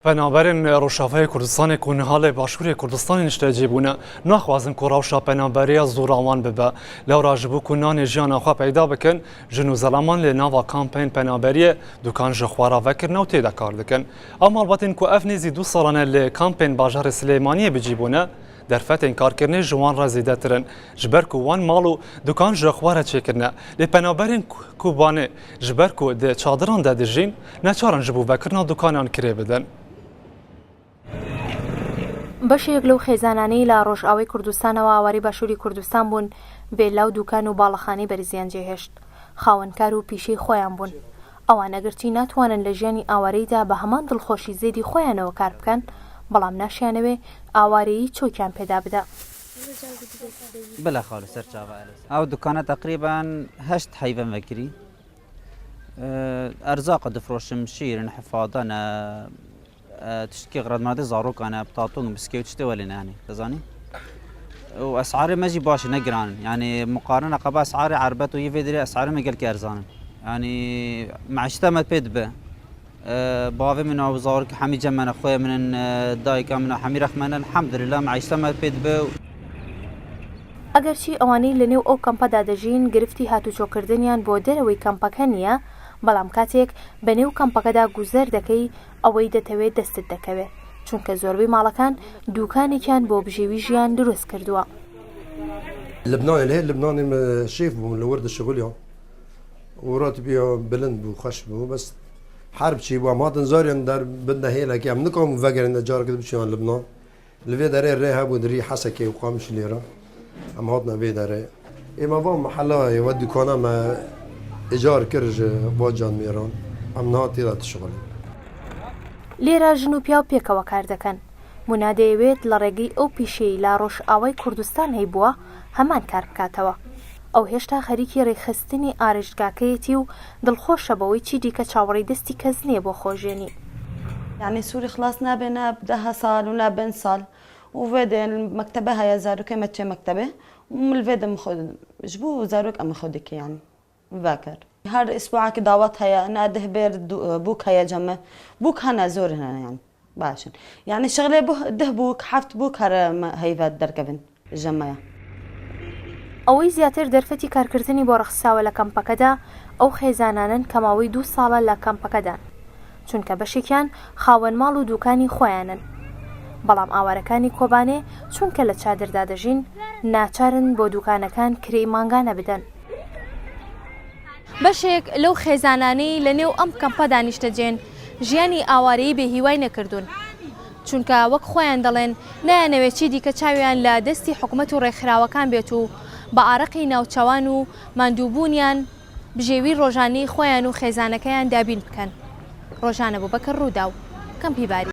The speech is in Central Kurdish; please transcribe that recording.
پنابرین روشافه کردستان کنهال باشوری کردستان نشته بونه نخوازن که روشا پنابری زوراوان ببه لو راجبو کنان جیان آخوا پیدا بکن جنو زلامان لناوا کامپین پنابری دکان جخوارا وکر نو تیدا کار دکن اما البته که افنیزی 2 سالانه لکامپین باجار سلیمانی بجیبونه در فتن کارکردن جوان را زیاده ترن جبر کو وان مالو دکان جخواره چکرنه لپنابرین کوبانه جبر کو د چادران د دجین نچارن جبو وکرنا دکانان کری بدن بەشێک لەو خێزانانەی لە ڕۆژئاوای کوردستانەوە ئاواری باشووری کوردستان بوون بێلاو دوکان و باڵەخانەی بەرزیان جێهێشت خاوەنکار و پیشەی خۆیان بوون ئەوان ئەگەرچی ناتوانن لە ژیانی ئاوارەیدا بە هەمان دڵخۆشی زێدی خۆیانەوە کار بکەن بەڵام ناشیانەوێ ئاوارەیی چۆکیان پێدا بدە بلا خالص سرچاوه او دکانه تقریبا 8 حیوان وکری ارزاق دفروشم شیرن حفاضه تشتكي غرض مادي زاروك انا بطاطون بسكوت تشتولين يعني تزاني واسعاري ماجي باش نقران يعني مقارنه قبا اسعاري عربت ويفيدري اسعاري ما قال ارزان يعني معشته ما تبدبه بافي من ابو زاروك حمي جمنا اخويا من دايكا من حمي رحمن الحمد لله معشته ما تبدبه ئەگەرچی ئەوانەی لەنێو ئەو کەمپەدا دەژین گرفتی هاتوچۆکردنیان بۆ دەرەوەی کەمپەکە نییە بەڵام کاتێک بەنێو کەمپەکەدا گوزەر دەکەی ئەوەی دەتەوێت دەستت دەکەوێت چونکە زۆربەی ماڵەکان دوکانێکیان بۆ بژێوی ژیان دروست کردووە لبنان الهي لبناني شيف بو من الورد الشغل وراتبي بلند بو خش بو بس حرب شي بو ما تنزارين دار بدنا هي لك ام نكم فاكر ان جار كده بشي لبنان اللي داري الرهاب ودري حسكي وقامش ليره ام هاتنا بيداره اما فهم محلا يودي كونا ما ايجار كرج باجان ميران ام نهاتي لا تشغل لێرە ژن و پیا و پێکەوە کار دەکەن مونا دەیەوێت لە ڕێگەی ئەو پیشەی لا ڕۆژئاوای کوردستان هەیبووە هەمان کار بکاتەوە ئەو هێشتا خەریکی ڕێکخستنی ئارێژگاکەیەتی و دڵخۆشە بەوەی چی دیکە چاوەڕێی دەستی کەس نییە بۆ خۆژێنی يعني سوري خلاص نابنا بدها صال ونابن صال وفيدا المكتبة هي زاروك متى مكتبة والفيدا مخد جبو زاروك أم خدك يعني باكر هر أسبوع كدعوات هي أنا دهبير بوك هي جمع بوك هنا زور هنا يعني باشن يعني شغلة ده بوك حفت بوك هر هي فاد دركبن الجمعة ئەوەی زیاتر دەرفەتی کارکردنی بۆ ڕەخساوە لە کەمپەکەدا ئەو خێزانانن کە ماوەی 2 ساڵە لە کەمپەکەدان چونکە بەشێکیان خاوەن ماڵ و دوکانی خۆیانن بەڵام ئاوارەکانی کۆبانێ چونکە لە چادردا دەژین ناچارن بۆ دوکانەکان کرێی مانگانە بدەن بەشێک لەو خێزانانەی لە نێو ئەم کەمپە دانیشتەجێن ژیانی ئاوارەیی بێهیوای نەکردوون چونکە وەک خۆیان دەڵێن نایانەوێت چی دیکە چاویان لە دەستی حکومەت و ڕێکخراوەکان بێت و بە ئارەقی ناوچەوان و ماندووبوونیان بژێوی ڕۆژانەی خۆیان و خێزانەکەیان دابین بکەن ڕۆژانە بوو بەکە ڕوودا و کەمپی باری